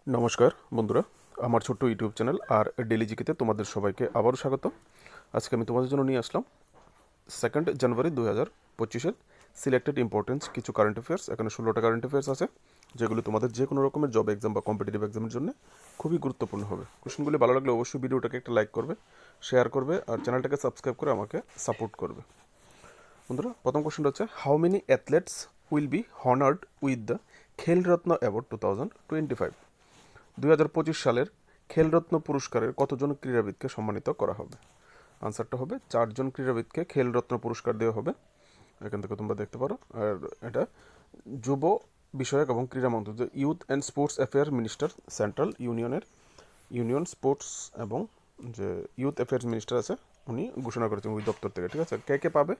নমস্কার বন্ধুরা, আমার ছোট্ট ইউটিউব চ্যানেল আর ডেলি জিকেতে তোমাদের সবাইকে আবারও স্বাগত। আজকে আমি তোমাদের জন্য নিয়ে আসলাম 2 জানুয়ারি 2025-এর সিলেক্টেড ইম্পর্টেন্স কিছু কারেন্ট অ্যাফেয়ার্স। এখানে 16টা কারেন্ট অ্যাফেয়ার্স আছে, যেগুলো তোমাদের যে কোনো রকমের জব এক্সাম বা কম্পিটিটিভ এক্সামের জন্য খুবই গুরুত্বপূর্ণ হবে। কোশ্চেনগুলি ভালো লাগলে অবশ্যই ভিডিওটাকে একটা লাইক করবে, শেয়ার করবে আর চ্যানেলটাকে সাবস্ক্রাইব করে আমাকে সাপোর্ট করবে। বন্ধুরা, প্রথম কোশ্চেনটা হচ্ছে, how many athletes will be honoured with the Khel Ratna award 2025? 2025 সালের খেলরত্ন পুরস্কারের কতজন ক্রীড়াবিদকে সম্মানিত করা হবে? আনসারটা হবে 4জন ক্রীড়াবিদকে খেলরত্ন পুরস্কার দেওয়া হবে। এখান থেকে তোমরা দেখতে পারো। আর এটা যুব বিষয়ক এবং ক্রীড়া মন্ত্রক, youth and sports affair minister, central union sports এবং যে ইউথ অ্যাফেয়ার্স মিনিস্টার আছে উনি ঘোষণা করেছেন ওই দপ্তর থেকে। ঠিক আছে, কে কে পাবে?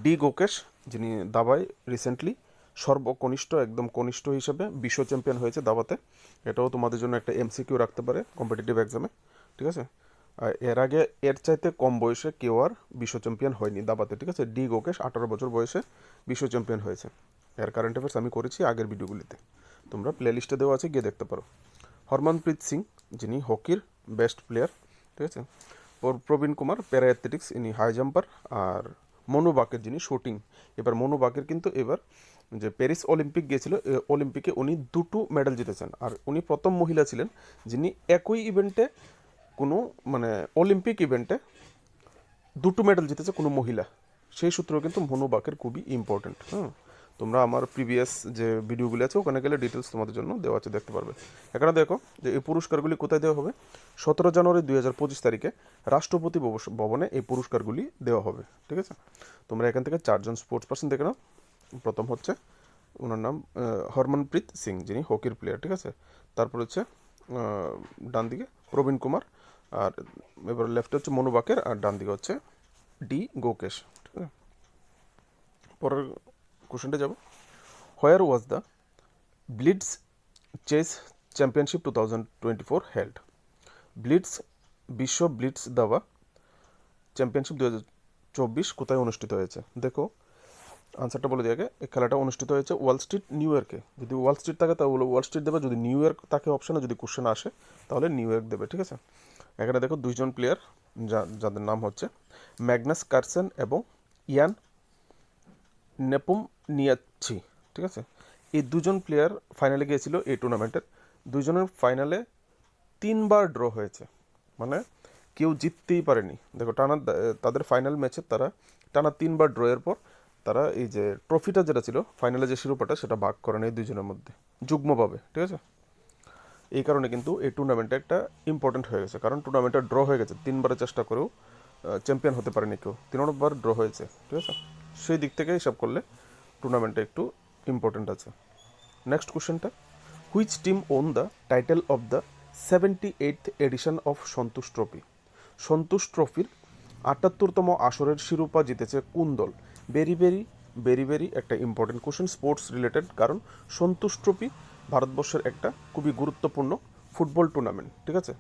ডি গোকেশ, যিনি দাবায় রিসেন্টলি সর্বকনিষ্ঠ একদম কনিষ্ঠ হিসেবে বিশ্ব চ্যাম্পিয়ন হয়েছে দাবাতে। এটাও তোমাদের জন্য একটা এমসিকিউ রাখতে পারে কম্পিটিটিভ এক্সামে। ঠিক আছে, আর এর আগে এর চাইতে কম বয়সে কেউ আর বিশ্ব চ্যাম্পিয়ন হয়নি দাবাতে। ঠিক আছে, ডি গোকেশ 18 বছর বয়সে বিশ্ব চ্যাম্পিয়ন হয়েছে। এর কারেন্ট অ্যাফেয়ার্স আমি করেছি আগের ভিডিওগুলিতে, তোমরা প্লে লিস্টে দেওয়া আছে, গিয়ে দেখতে পারো। হরমনপ্রীত সিং, যিনি হকির বেস্ট প্লেয়ার। ঠিক আছে, প্রবীণ কুমার প্যারা অ্যাথলেটিক্স, ইনি হাই জাম্পার। আর মনু বাকের, যিনি শুটিং। এবার মনু বাকের কিন্তু এবার যে প্যারিস অলিম্পিক গিয়েছিল, অলিম্পিকে উনি 2টো মেডেল জিতেছেন। আর উনি প্রথম মহিলা ছিলেন যিনি একই ইভেন্টে কোনো অলিম্পিক ইভেন্টে 2টো মেডেল জিতেছে কোনো মহিলা। সেই সূত্র কিন্তু মনু বাকের খুবই ইম্পর্টেন্ট। তোমরা আমার প্রিভিয়াস যে ভিডিওগুলি আছে ওখানে গেলে ডিটেলস তোমাদের জন্য দেওয়া আছে, দেখতে পারবে। এখানে দেখো যে এই পুরস্কারগুলি কোথায় দেওয়া হবে। 17 জানুয়ারি 2025 তারিখে রাষ্ট্রপতি ভবনে এই পুরস্কারগুলি দেওয়া হবে। ঠিক আছে, তোমরা এখান থেকে 4জন স্পোর্টস পার্সন দেখে নাও। প্রথম হচ্ছে ওনার নাম হরমনপ্রীত সিং, যিনি হকির প্লেয়ার। ঠিক আছে, তারপর হচ্ছে ডান দিকে প্রবীণ কুমার, আর এবার লেফটে হচ্ছে মনু বাকের, আর ডান দিকে হচ্ছে ডি গোকেশ। ঠিক আছে, পরের কোশ্চেনটা যাব। Where was the blitz chess championship 2024 held? Blitz বিশ্ব ব্লিটস দাবা চ্যাম্পিয়নশিপ 2024 কোথায় অনুষ্ঠিত হয়েছে? দেখো আনসারটা বলে দিয়ে আগে, এই খেলাটা অনুষ্ঠিত হয়েছে ওয়াল স্ট্রিট, নিউ ইয়র্কে। যদি ওয়াল স্ট্রিট থাকে তাহলে ওয়াল স্ট্রিট দেবে, যদি নিউ ইয়র্ক থাকে অপশানে, যদি কোশ্চেন আসে তাহলে নিউ ইয়র্ক দেবে। ঠিক আছে, এখানে দেখো 2জন প্লেয়ার যাদের নাম হচ্ছে ম্যাগনাস কার্লসেন এবং ইয়ান নেপুম নিয়াচ্ছি। ঠিক আছে, এই 2জন প্লেয়ার ফাইনালে গিয়েছিল এই টুর্নামেন্টের। 2জনের ফাইনালে 3বার ড্র হয়েছে, মানে কেউ জিততেই পারেনি। দেখো টানা তাদের ফাইনাল ম্যাচে তারা টানা 3বার ড্রয়ের পর তারা এই যে ট্রফিটা যেটা ছিল ফাইনালে যে শিরোপাটা সেটা ভাগ করে নেয় 2জনের মধ্যে যুগ্মভাবে। ঠিক আছে, এই কারণে কিন্তু এই টুর্নামেন্টটা একটা ইম্পর্টেন্ট হয়ে গেছে, কারণ টুর্নামেন্টটা ড্র হয়ে গেছে। 3বারের চেষ্টা করেও চ্যাম্পিয়ন হতে পারেনি কেউ, 3বার ড্র হয়েছে। ঠিক আছে, সেই দিক থেকে হিসাব করলে টুর্নামেন্টটা একটু ইম্পর্টেন্ট আছে। নেক্সট কোশ্চেনটা, which team won the title of the 78th edition of Santosh trophy? Santosh ট্রফির 78তম আসরের শিরোপা জিতেছে কোন দল? ভেরি ভেরি ভেরি ভেরি একটা ইম্পর্টেন্ট কোশ্চেন, স্পোর্টস রিলেটেড, কারণ সন্তোষ ট্রফি ভারতবর্ষের একটা খুবই গুরুত্বপূর্ণ ফুটবল টুর্নামেন্ট। ঠিক আছে,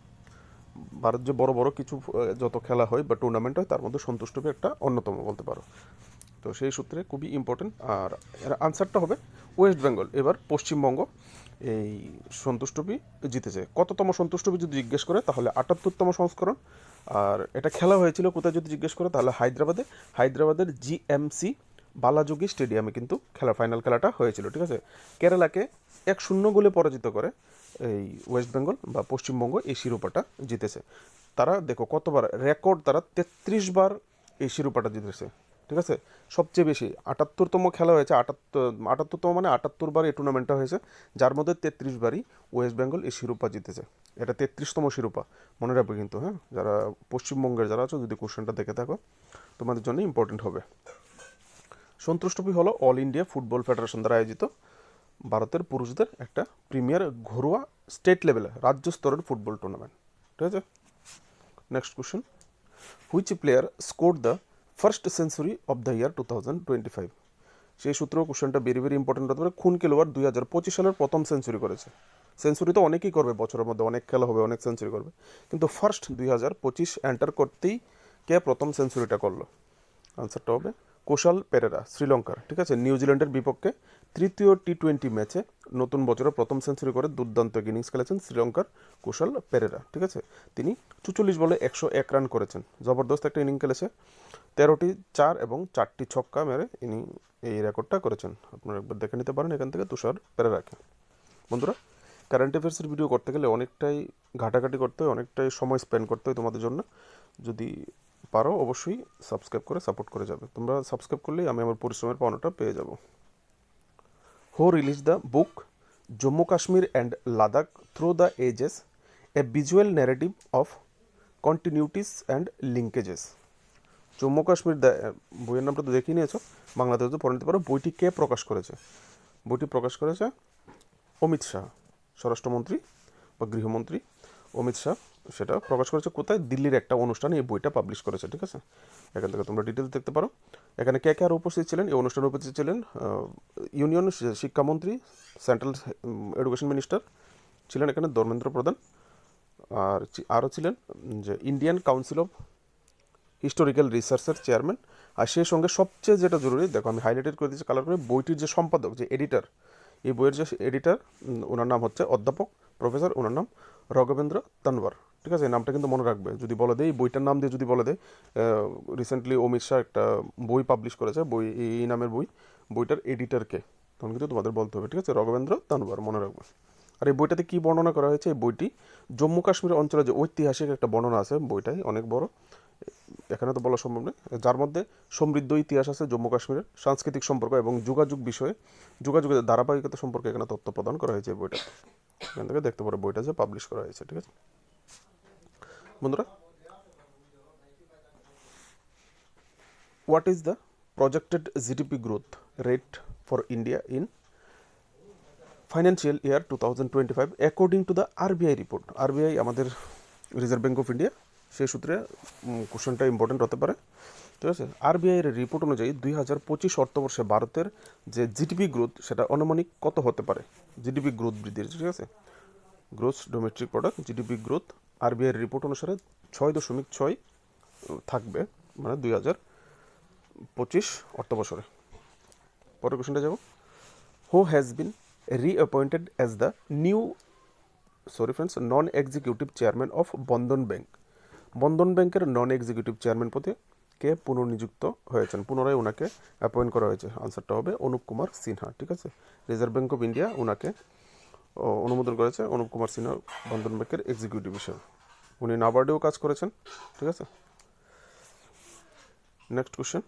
ভারত যে বড় বড় কিছু যত খেলা হয় বা টুর্নামেন্ট হয় তার মধ্যে সন্তোষ ট্রফি একটা অন্যতম বলতে পারো। তো সেই সূত্রে খুবই ইম্পর্টেন্ট। আর এর আনসারটা হবে ওয়েস্ট বেঙ্গল। এবার পশ্চিমবঙ্গ এই সন্তোষ ট্রফি জিতেছে। কততম সন্তোষ ট্রফি যদি জিজ্ঞেস করে তাহলে 78তম সংস্করণ। আর এটা খেলা হয়েছিল কোথায় যদি জিজ্ঞেস করে তাহলে হায়দ্রাবাদের জিএমসি বালাযোগী স্টেডিয়ামে কিন্তু ফাইনাল খেলাটা হয়েছিল। ঠিক আছে, কেরালাকে 1-0 গোলে পরাজিত করে এই ওয়েস্ট বেঙ্গল বা পশ্চিমবঙ্গ এই শিরোপাটা জিতেছে। তারা দেখো কতবার রেকর্ড, তারা 33বার এই শিরোপাটা জিতেছে। ঠিক আছে, সবচেয়ে বেশি 78তম খেলা হয়েছে। 78তম মানে 78বার এই টুর্নামেন্টটা হয়েছে, যার মধ্যে 33বারই ওয়েস্ট বেঙ্গল এই শিরোপা জিতেছে। এটা 33তম শিরোপা, মনে রাখবে কিন্তু। হ্যাঁ, যারা পশ্চিমবঙ্গের যারা আছো, যদি কোশ্চেনটা দেখে থাকো তোমাদের জন্য ইম্পর্টেন্ট হবে। সন্তোষ ট্রফি হলো অল ইন্ডিয়া ফুটবল ফেডারেশন দ্বারা আয়োজিত ভারতের পুরুষদের একটা প্রিমিয়ার ঘরোয়া স্টেট লেভেলে রাজ্য স্তরের ফুটবল টুর্নামেন্ট। ঠিক আছে, next question, which player score the first century of the year 2025? সেই সূত্রেও কোশ্চেনটা ভেরি ভেরি ইম্পর্টেন্ট হতে পারে। খুন খেলোয়াড় 2025 সালের প্রথম সেঞ্চুরি করেছে। সেঞ্চুরি তো অনেকেই করবে, বছরের মধ্যে অনেক খেলা হবে, অনেক সেঞ্চুরি করবে, কিন্তু ফার্স্ট 2025 এন্টার করতেই কে প্রথম সেঞ্চুরিটা করলো? আনসারটা হবে কোশাল পেরেরা শ্রীলঙ্কার, ঠিক আছে, নিউজিল্যান্ডের বিপক্ষে তৃতীয় টি20 ম্যাচে নতুন বছরে প্রথম সেঞ্চুরি করে দুর্দান্ত ইনিংস খেলেছেন শ্রীলঙ্কার কোশাল পেরেরা, ঠিক আছে। তিনি 44 বলে 101 রান করেছেন, জবরদস্ত একটা ইনিংস খেলেছে। 13টি 4 এবং 4টি ছক্কা মেরে ইনি এই রেকর্ডটা করেছেন। আপনারা একবার দেখে নিতে পারেন এখান থেকে তুষার পেরেরাকে। বন্ধুরা, কারেন্ট অ্যাফেয়ার্সের ভিডিও করতে গেলে অনেকটাই ঘাটাঘাটি করতে হয়, অনেকটাই সময় স্পেন্ড করতে হয় তোমাদের জন্য। যদি পারো অবশ্যই সাবস্ক্রাইব করে সাপোর্ট করে যাবে। তোমরা সাবস্ক্রাইব করলেই আমি আমার পরিশ্রমের পাওনাটা পেয়ে যাব। Who release the book Jammu Kashmir and Ladakh through the ages, a visual narrative of continuities and linkages. Jammu Kashmir বইয়ের নামটা তো দেখিয়ে নিয়েছো, বাংলাতে তো পড়ে নিতে পারো। বইটি কে প্রকাশ করেছে? বইটি প্রকাশ করেছে অমিত শাহ, স্বরাষ্ট্রমন্ত্রী বা গৃহমন্ত্রী অমিত শাহ। সেটা প্রকাশ করেছে কোথায়? দিল্লির একটা অনুষ্ঠানে এই বইটা পাবলিশ করেছে, ঠিক আছে। এখান থেকে তোমরা ডিটেলস দেখতে পারো। এখানে কে কে আর উপস্থিত ছিলেন? এই অনুষ্ঠানে উপস্থিত ছিলেন ইউনিয়ন শিক্ষামন্ত্রী, সেন্ট্রাল এডুকেশন মিনিস্টার ছিলেন এখানে ধর্মেন্দ্র প্রধান, আর আরও ছিলেন যে ইন্ডিয়ান কাউন্সিল অফ হিস্টোরিক্যাল রিসার্চের চেয়ারম্যান। আর সেই সঙ্গে সবচেয়ে যেটা জরুরি, দেখো আমি হাইলাইটেড করে দিচ্ছি কালার করে, বইটির যে সম্পাদক, যে এডিটর, এই বইয়ের যে এডিটর, ওনার নাম হচ্ছে অধ্যাপক প্রফেসর, ওনার নাম রঘবেন্দ্র তনওয়ার, ঠিক আছে। এই নামটা কিন্তু মনে রাখবে। যদি বলে দেয়, এই বইটার নাম দিয়ে যদি বলে দেয়, রিসেন্টলি অমিত শাহ একটা বই পাবলিশ করেছে, বই এই নামের বইটার এডিটরকে, তখন কিন্তু তোমাদের বলতে হবে, ঠিক আছে, রঘবেন্দ্র তনওয়ার, মনে রাখবে। আর এই বইটাতে কী বর্ণনা করা হয়েছে? এই বইটি জম্মু কাশ্মীর অঞ্চলে যে ঐতিহাসিক একটা বর্ণনা আছে, বইটাই অনেক বড়, এখানে তো বলা সম্ভব নয়, যার মধ্যে সমৃদ্ধ ইতিহাস আছে জম্মু কাশ্মীরের, সাংস্কৃতিক সম্পর্ক এবং যোগাযোগ বিষয়ে, যোগাযোগের ধারাবাহিকতা সম্পর্কে এখানে তথ্য প্রদান করা হয়েছে এই বইটা। এখান থেকে দেখতে পারো বইটা যে পাবলিশ করা হয়েছে, ঠিক আছে বন্ধুরা। What is the projected GDP growth rate for India in financial year 2025 according to the RBI report? RBI আমাদের রিজার্ভ ব্যাঙ্ক অফ ইন্ডিয়া, সেই সূত্রে কোশ্চেনটা ইম্পর্টেন্ট হতে পারে, ঠিক আছে। আরবিআইয়ের রিপোর্ট অনুযায়ী 2025 অর্থবর্ষে ভারতের যে জিডিপি গ্রোথ, সেটা আনুমানিক কত হতে পারে? জিডিপি গ্রোথ বৃদ্ধির, ঠিক আছে, gross domestic product, GDP growth আরবিআইয়ের রিপোর্ট অনুসারে 6.6 থাকবে, মানে 2025 অর্থবছরে। পরের কোশ্চেনটা যাব। Who has been reappointed as the non executive chairman of Bandhan bank? Bandhan ব্যাংকের নন এক্সিকিউটিভ চেয়ারম্যান পদে কে পুনর্নিযুক্ত হয়েছেন? পুনরায় ওনাকে অ্যাপয়েন্ট করা হয়েছে। আনসারটা হবে অনুপ কুমার সিনহা, ঠিক আছে। রিজার্ভ ব্যাঙ্ক অফ ইন্ডিয়া ওনাকে অনুমোদন করেছে, অনুপ কুমার সিনহা বন্ধন ব্যাংকের এক্সিকিউটিভ হিসেবে। উনি নাবার্ডেও কাজ করেছেন, ঠিক আছে। Next question.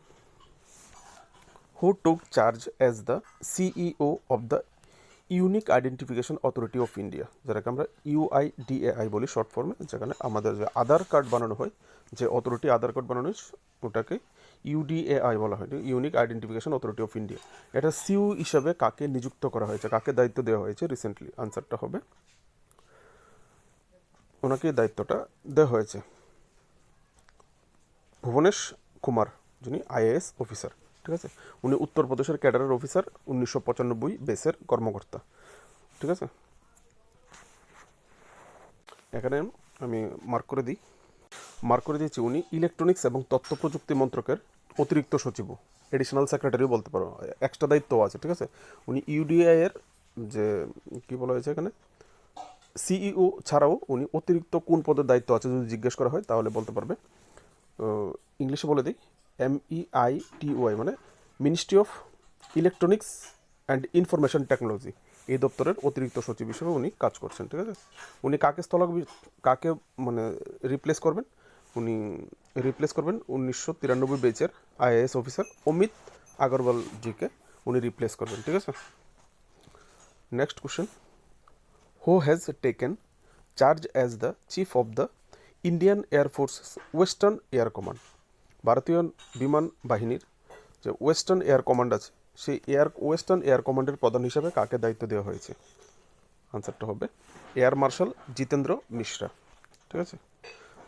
Who took charge as the CEO of the unique identification authority of India, যেটাকে আমরা UIDAI বলি শর্ট ফর্মে, যেখানে আমাদের যে আধার কার্ড বানানো হয়, যে অথরিটি আধার কার্ড বানানো হয়, ওটাকে UDAI বলা হয়, unique identification authority of India. এটা সিইও হিসাবে কাকে নিযুক্ত করা হয়েছে, কাকে দায়িত্ব দেওয়া হয়েছে রিসেন্টলি? আনসারটা হবে, ওনাকে দায়িত্বটা দেওয়া হয়েছে ভুবনেশ কুমার, যিনি IAS অফিসার, ঠিক আছে। উনি উত্তরপ্রদেশের ক্যাডারের অফিসার, 1995 বেসের কর্মকর্তা, ঠিক আছে। এখানে আমি মার্ক করে দিয়েছি উনি ইলেকট্রনিক্স এবং তথ্য প্রযুক্তি মন্ত্রকের অতিরিক্ত সচিব, এডিশনাল সেক্রেটারিও বলতে পারো, এক্সট্রা দায়িত্বও আছে, ঠিক আছে। উনি UDAI এর যে কী বলা হয়েছে এখানে, সিইও ছাড়াও উনি অতিরিক্ত কোন পদের দায়িত্ব আছে যদি জিজ্ঞেস করা হয় তাহলে বলতে পারবে। ইংলিশে বলে দিই, MEITY, মানে ministry of electronics and information technology, এই দপ্তরের অতিরিক্ত সচিব হিসেবে উনি কাজ করছেন, ঠিক আছে। উনি কাকে মানে রিপ্লেস করবেন? উনি রিপ্লেস করবেন 1993 বেচের IAS officer Amit Agarwal GK উনি রিপ্লেস করবেন, ঠিক আছে। Next question. Who has taken charge as the chief of the Indian air force western air command? ভারতীয় বিমান বাহিনীর যে ওয়েস্টার্ন এয়ার কমান্ড আছে, সেই ওয়েস্টার্ন এয়ার কমান্ডের প্রধান হিসাবে কাকে দায়িত্ব দেওয়া হয়েছে? আনসারটা হবে এয়ার মার্শাল জিতেন্দ্র মিশ্রা, ঠিক আছে।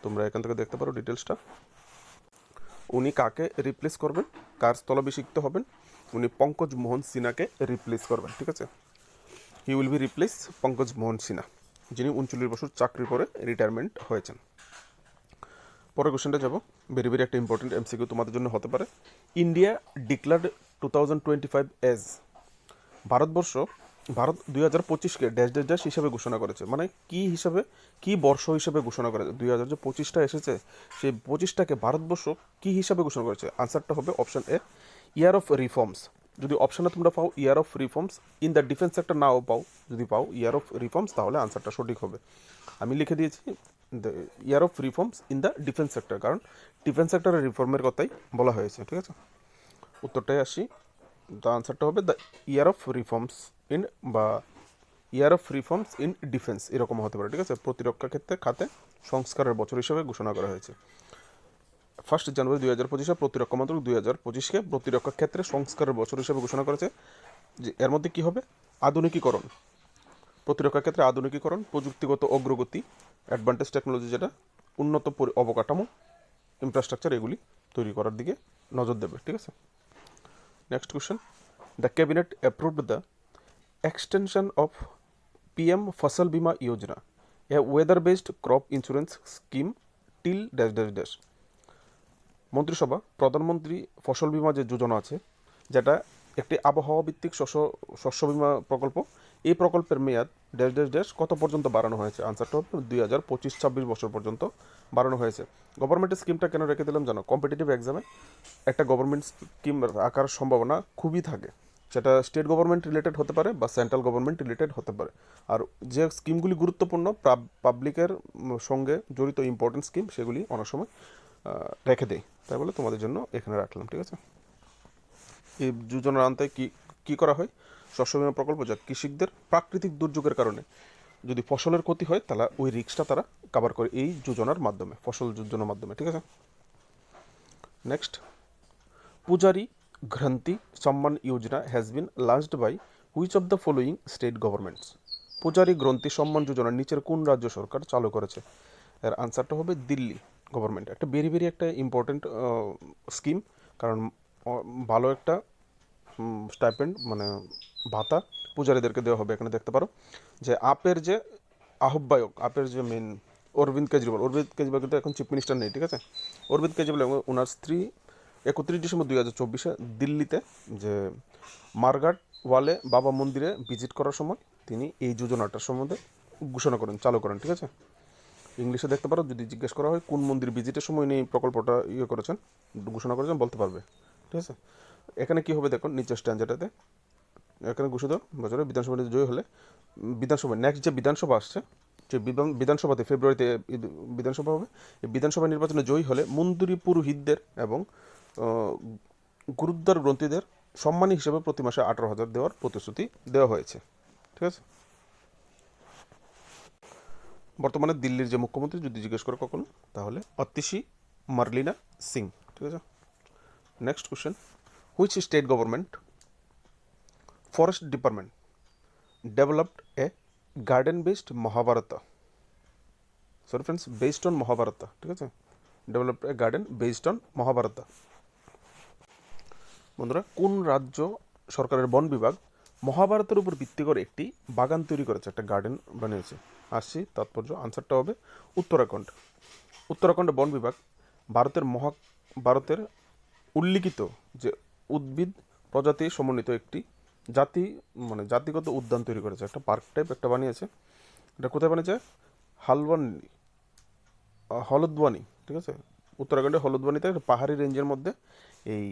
তোমরা এখান থেকে দেখতে পারো ডিটেলসটা। উনি কাকে রিপ্লেস করবেন, কার স্থলাভিষিক্ত হবেন? উনি পঙ্কজ মোহন সিনহাকে রিপ্লেস করবেন, ঠিক আছে। He will be replace Pankaj Mohan Sinha, যিনি 39 বছর চাকরি করে রিটায়ারমেন্ট হয়েছেন। পরের কোশ্চেনটা যাবো, ভেরি ভেরি একটা ইম্পর্টেন্ট এমসিকিউ তোমাদের জন্য হতে পারে। ইন্ডিয়া ডিক্লার্ড 2025 এজ, ভারত 2025কে ড্যাশ ড্যাশ ড্যাশ হিসাবে ঘোষণা করেছে, মানে কি হিসাবে, কি বর্ষ হিসাবে ঘোষণা করেছে? 2025টা এসেছে, সেই 25টাকে ভারতবর্ষ কি হিসাবে ঘোষণা করেছে? আনসারটা হবে option A, year of reforms. যদি অপশানে তোমরা পাও year of reforms in the defence sector, নাও পাও, যদি পাও ইয়ার অফ রিফর্মস, তাহলে আনসারটা সঠিক হবে। আমি লিখে দিয়েছি ইয়ার of reforms in the defence sector, কারণ ডিফেন্স সেক্টরের রিফর্মের কথাই বলা হয়েছে, ঠিক আছে। উত্তরটাই আসি, দ্য আনসারটা হবে the year of reforms in, বা year of reforms in defence, এরকম হতে পারে, ঠিক আছে। প্রতিরক্ষা ক্ষেত্রে খাতে সংস্কারের বছর হিসেবে ঘোষণা করা হয়েছে। 1 জানুয়ারি 2025 প্রতিরক্ষা মন্ত্রক 2025কে প্রতিরক্ষা ক্ষেত্রে সংস্কারের বছর হিসেবে ঘোষণা করেছে। যে এর মধ্যে কী হবে? আধুনিকীকরণ, প্রতিরক্ষা ক্ষেত্রে আধুনিকীকরণ, প্রযুক্তিগত অগ্রগতি, অ্যাডভান্টেজ টেকনোলজি, যেটা উন্নত অবকাঠামো, ইনফ্রাস্ট্রাকচার, এগুলি তৈরি করার দিকে নজর দেবে, ঠিক আছে। Next question, the cabinet approved the extension of PM Fasal Bima Yojana, a weather based crop insurance scheme till dash dash dash. মন্ত্রিসভা প্রধানমন্ত্রী ফসল বীমা যে যোজনা আছে, যেটা একটি আবহাওয়া ভিত্তিক শস্য বীমা প্রকল্প, এই প্রকল্পের মেয়াদ ড্যাশ ড্যাশ ড্যাশ কত পর্যন্ত বাড়ানো হয়েছে? আনসারটা হবে 2025-26 বছর পর্যন্ত বাড়ানো হয়েছে। গভর্নমেন্টের স্কিমটা কেন রেখে দিলাম জানো? কম্পিটিটিভ এক্সামে একটা গভর্নমেন্ট স্কিম আকার সম্ভাবনা খুবই থাকে, সেটা স্টেট গভর্নমেন্ট রিলেটেড হতে পারে বা সেন্ট্রাল গভর্নমেন্ট রিলেটেড হতে পারে। আর যে স্কিমগুলি গুরুত্বপূর্ণ, পাবলিকের সঙ্গে জড়িত ইম্পর্টেন্ট স্কিম, সেগুলি অনেক সময় রেখে দেয়, তাই বলে তোমাদের জন্য এখানে রাখলাম, ঠিক আছে। এই যোজনার আন্তে কী করা হয়? শস্য বীমা প্রকল্প, যা কৃষকদের প্রাকৃতিক দুর্যোগের কারণে যদি ফসলের ক্ষতি হয়, তাহলে ওই রিস্কটা তারা কভার করে এই যোজনার মাধ্যমে, ফসল যোজনার মাধ্যমে, ঠিক আছে। Next, Pujari Granthi Samman Yojana has been launched by which of the following state governments. Pujari Granthi সম্মান যোজনা নিচের কোন রাজ্য সরকার চালু করেছে? এর আনসারটা হবে দিল্লি গভর্নমেন্ট। একটা ভেরি ভেরি একটা ইম্পর্টেন্ট স্কিম, কারণ ভালো একটা স্টাইপেন্ড, মানে ভাতা পূজারীদেরকে দেওয়া হবে। এখানে দেখতে পারো যে আপের যে আহ্বায়ক, আপের যে মেন অরবিন্দ কেজরিওয়াল কিন্তু এখন চিফ মিনিস্টার নেই, ঠিক আছে। অরবিন্দ কেজরিওয়াল এবং ওনার স্ত্রী 31 ডিসেম্বর 2024 দিল্লিতে যে মার্গাট ওয়ালে বাবা মন্দিরে ভিজিট করার সময় তিনি এই যোজনাটার সম্বন্ধে ঘোষণা করেন, চালু করেন, ঠিক আছে। ইংলিশে দেখতে পারো, যদি জিজ্ঞেস করা হয় কোন মন্দির ভিজিটের সময় নিয়ে প্রকল্পটা করেছেন, ঘোষণা করেছেন, বলতে পারবে, ঠিক আছে। এখানে কী হবে দেখুন, নিচের স্ট্যান্ডার্ডেতে এখানে ঘোষিত বছরে বিধানসভা জয়ী হলে, বিধানসভা নেক্সট যে বিধানসভা আসছে, যে বিধানসভাতে ফেব্রুয়ারিতে বিধানসভা হবে, এই বিধানসভা নির্বাচনে জয়ী হলে মন্দির পুরোহিতদের এবং গুরুদ্বার গ্রন্থীদের সম্মানী হিসেবে প্রতি মাসে 18,000 দেওয়ার প্রতিশ্রুতি দেওয়া হয়েছে, ঠিক আছে। বর্তমানে দিল্লির যে মুখ্যমন্ত্রী, যদি জিজ্ঞেস করে কখনো, তাহলে অতিশী মার্লিনা সিং, ঠিক আছে। Next question, which state government forest department developed a garden based Mahabharata, sorry friends, based on Mahabharata, ঠিক আছে। Developed a garden based on Mahabharata. বন্ধুরা, কোন রাজ্য সরকারের বন বিভাগ মহাভারতের উপর ভিত্তি করে একটি বাগান তৈরি করেছে, একটা গার্ডেন বানিয়েছে? আসছি তাৎপর্য, আনসারটা হবে উত্তরাখণ্ড। উত্তরাখণ্ডে বন বিভাগ ভারতের উল্লিখিত যে উদ্ভিদ প্রজাতি সমন্বিত একটি জাতিগত উদ্যান তৈরি করেছে, একটা পার্ক টাইপ একটা বানিয়েছে। এটা কোথায় বানিয়েছে? হলদওয়ানি, ঠিক আছে। উত্তরাখণ্ডের হলদওয়ানিতে একটা পাহাড়ি রেঞ্জের মধ্যে এই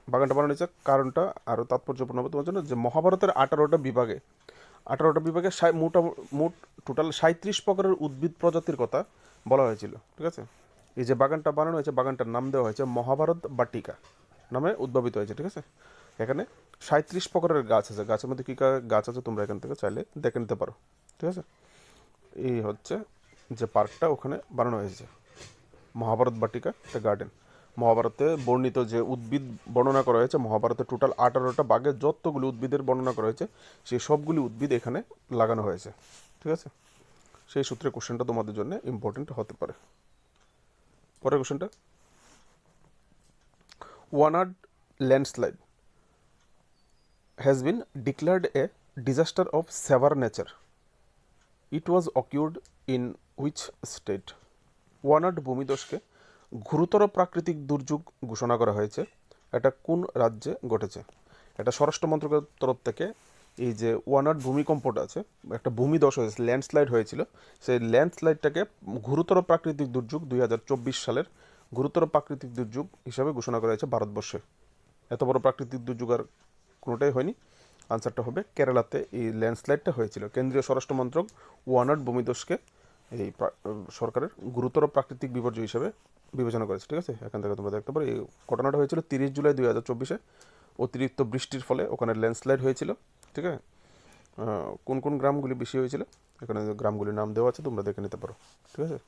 বাগানটা বানানো হয়েছে। কারণটা আরও তাৎপর্যপূর্ণ হবে তোমার জন্য, যে মহাভারতের 18টা বিভাগে মোট টোটাল 37 প্রকারের উদ্ভিদ প্রজাতির কথা বলা হয়েছিল, ঠিক আছে। এই যে বাগানটা বানানো হয়েছে, বাগানটার নাম দেওয়া হয়েছে মহাভারত বাটিকা নামে উদ্ভাবিত হয়েছে, ঠিক আছে। এখানে 37 প্রকারের গাছ আছে, গাছের মধ্যে কী গাছ আছে তোমরা এখান থেকে চাইলে দেখে নিতে পারো, ঠিক আছে। এই হচ্ছে যে পার্কটা ওখানে বানানো হয়েছে, মহাভারত বাটিকা একটা গার্ডেন। মহাভারতে বর্ণিত যে উদ্ভিদ বর্ণনা করা হয়েছে, মহাভারতে টোটাল 18টা বাঘের যতগুলি উদ্ভিদের বর্ণনা করা হয়েছে, সেই সবগুলি উদ্ভিদ এখানে লাগানো হয়েছে, ঠিক আছে। সেই সূত্রে কোশ্চেনটা তোমাদের জন্য ইম্পর্টেন্ট হতে পারে। পরের কোশ্চেনটা, Wayanad landslide has been declared a disaster of severe nature, it was occurred in which state. Wayanad ভূমিধসকে গুরুতর প্রাকৃতিক দুর্যোগ ঘোষণা করা হয়েছে, এটা কোন রাজ্যে ঘটেছে? এটা স্বরাষ্ট্র মন্ত্রকের তরফ থেকে এই যে ওয়ানার ভূমিকম্পটা আছে, একটা ভূমিধস হয়েছে, ল্যান্ডস্লাইড হয়েছিল, সেই ল্যান্ডস্লাইডটাকে গুরুতর প্রাকৃতিক দুর্যোগ 2024 সালের গুরুতর প্রাকৃতিক দুর্যোগ হিসাবে ঘোষণা করা হয়েছে ভারতবর্ষে। এত বড় প্রাকৃতিক দুর্যোগ আর কোনোটাই হয়নি। আনসারটা হবে কেরালাতে এই ল্যান্ডস্লাইডটা হয়েছিল। কেন্দ্রীয় স্বরাষ্ট্র মন্ত্রক ওয়ানার ভূমিধসকে এই সরকারের গুরুতর প্রাকৃতিক বিপর্যয় হিসেবে বিবেচনা করেছে। ঠিক আছে, এখান থেকে তোমরা দেখতে পারো এই ঘটনাটা হয়েছিল 30 জুলাই 2024-এ। অতিরিক্ত বৃষ্টির ফলে ওখানে ল্যান্ডস্লাইড হয়েছিল। ঠিক আছে, কোন কোন গ্রামগুলি বেশি হয়েছিল এখানে গ্রামগুলির নাম দেওয়া আছে, তোমরা দেখে নিতে পারো। ঠিক আছে,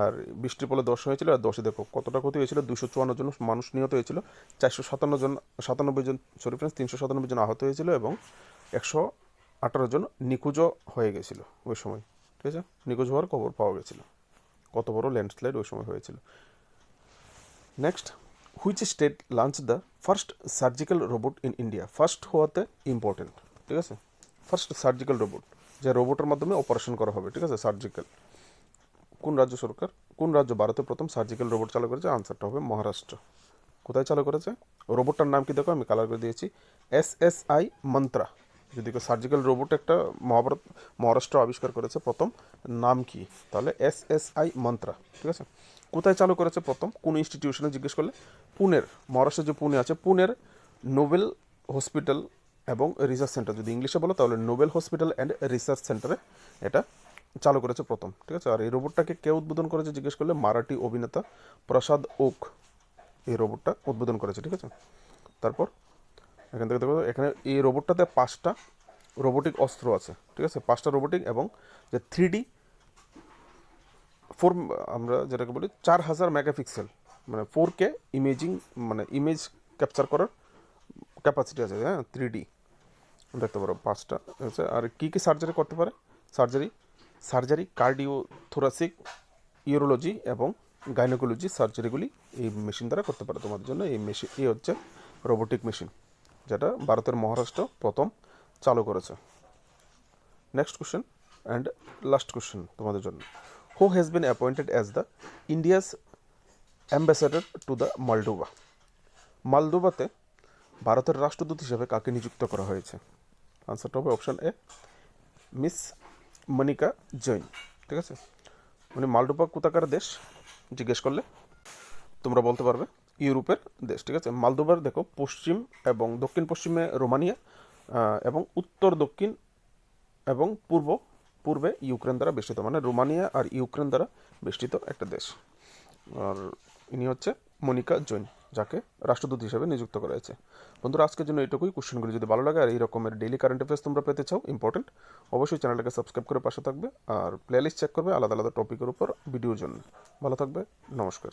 আর বৃষ্টির ফলে 10 হয়েছিল, আর 10-এ দেখো কতটা ক্ষতি হয়েছিল। 254 জন মানুষ নিহত হয়েছিল, 397 জন আহত হয়েছিল এবং 118 জন নিখোঁজও হয়ে গেছিল ওই সময়। ঠিক আছে, নিখোঁজ হওয়ার খবর পাওয়া গেছিল। কত বড় ল্যান্ডস্লাইড ওই সময় হয়েছিল। Next, which state launch the first surgical robot in India? First হওয়াতে ইম্পর্টেন্ট। ঠিক আছে, ফার্স্ট সার্জিক্যাল রোবট, যে রোবটের মাধ্যমে অপারেশন করা হবে। ঠিক আছে, সার্জিক্যাল। কোন রাজ্য সরকার, কোন রাজ্য ভারতে প্রথম সার্জিক্যাল রোবট চালু করেছে? আনসারটা হবে মহারাষ্ট্র। কোথায় চালু করেছে? রোবটটার নাম কি দেখো, আমি কালার করে দিয়েছি, SSI মন্ত্রা। যদি সার্জিক্যাল রোবট একটা মহারাষ্ট্র আবিষ্কার করেছে প্রথম, নাম কি? তাহলে SSI মন্ত্রা। ঠিক আছে, কোথায় চালু করেছে প্রথম, কোন ইনস্টিটিউশনে জিজ্ঞেস করলে? পুনের, মহারাষ্ট্রের যে পুনে আছে, পুনের নোবেল হসপিটাল এবং রিসার্চ সেন্টার, যদি ইংলিশে বলো তাহলে নোবেল হসপিটাল অ্যান্ড রিসার্চ সেন্টারে এটা চালু করেছে প্রথম। ঠিক আছে, আর এই রোবটটাকে কে উদ্বোধন করেছে জিজ্ঞেস করলে? মারাঠি অভিনেতা প্রসাদ ওক এই রোবটটা উদ্বোধন করেছে। ঠিক আছে, তারপর এখান থেকে দেখো, এখানে এই রোবটটাতে 5টা রোবোটিক অস্ত্র আছে। ঠিক আছে, 5টা রোবোটিক এবং যে 3D আমরা যেটাকে বলি 4000 মেগাপিক্সেল, মানে 4K ইমেজিং, মানে ইমেজ ক্যাপচার করার ক্যাপাসিটি আছে। হ্যাঁ, 3D দেখতে পারো 5টা আছে। আর কী কী সার্জারি করতে পারে? সার্জারি কার্ডিও থোরাসিক, ইউরোলজি এবং গাইনোকোলজি সার্জারিগুলি এই মেশিন দ্বারা করতে পারে তোমাদের জন্য। এই মেশিন হচ্ছে রোবোটিক মেশিন, যেটা ভারতের মহারাষ্ট্র প্রথম চালু করেছে। Next question and last question তোমাদের জন্য, who has been appointed as the India's ambassador to the Moldova? মালদোভাতে ভারতের রাষ্ট্রদূত হিসেবে কাকে নিযুক্ত করা হয়েছে? আনসারটা হবে option A, miss Monica Jain. ঠিক আছে, মানে মালডোভা কোথাকার দেশ জিজ্ঞেস করলে তোমরা বলতে পারবে ইউরোপের দেশ। ঠিক আছে, মালদোভার দেখো পশ্চিম এবং দক্ষিণ পশ্চিমে রোমানিয়া এবং উত্তর দক্ষিণ এবং পূর্বে ইউক্রেন দ্বারা বেষ্টিত, মানে রোমানিয়া আর ইউক্রেন দ্বারা বেষ্টিত একটা দেশ। আর ইনি হচ্ছে মনিকা জৈন, যাকে রাষ্ট্রদূত হিসেবে নিযুক্ত করা হয়েছে। বন্ধুরা, আজকের জন্য এইটুকুই। কোশ্চেনগুলি যদি ভালো লাগে আর এই রকমের ডেইলি কারেন্ট অ্যাফেয়ার্স তোমরা পেতে চাও ইম্পর্টেন্ট, অবশ্যই চ্যানেলটাকে সাবস্ক্রাইব করে পাশে থাকবে আর প্লেলিস্ট চেক করবে আলাদা আলাদা টপিকের উপর ভিডিওর জন্য। ভালো থাকবে, নমস্কার।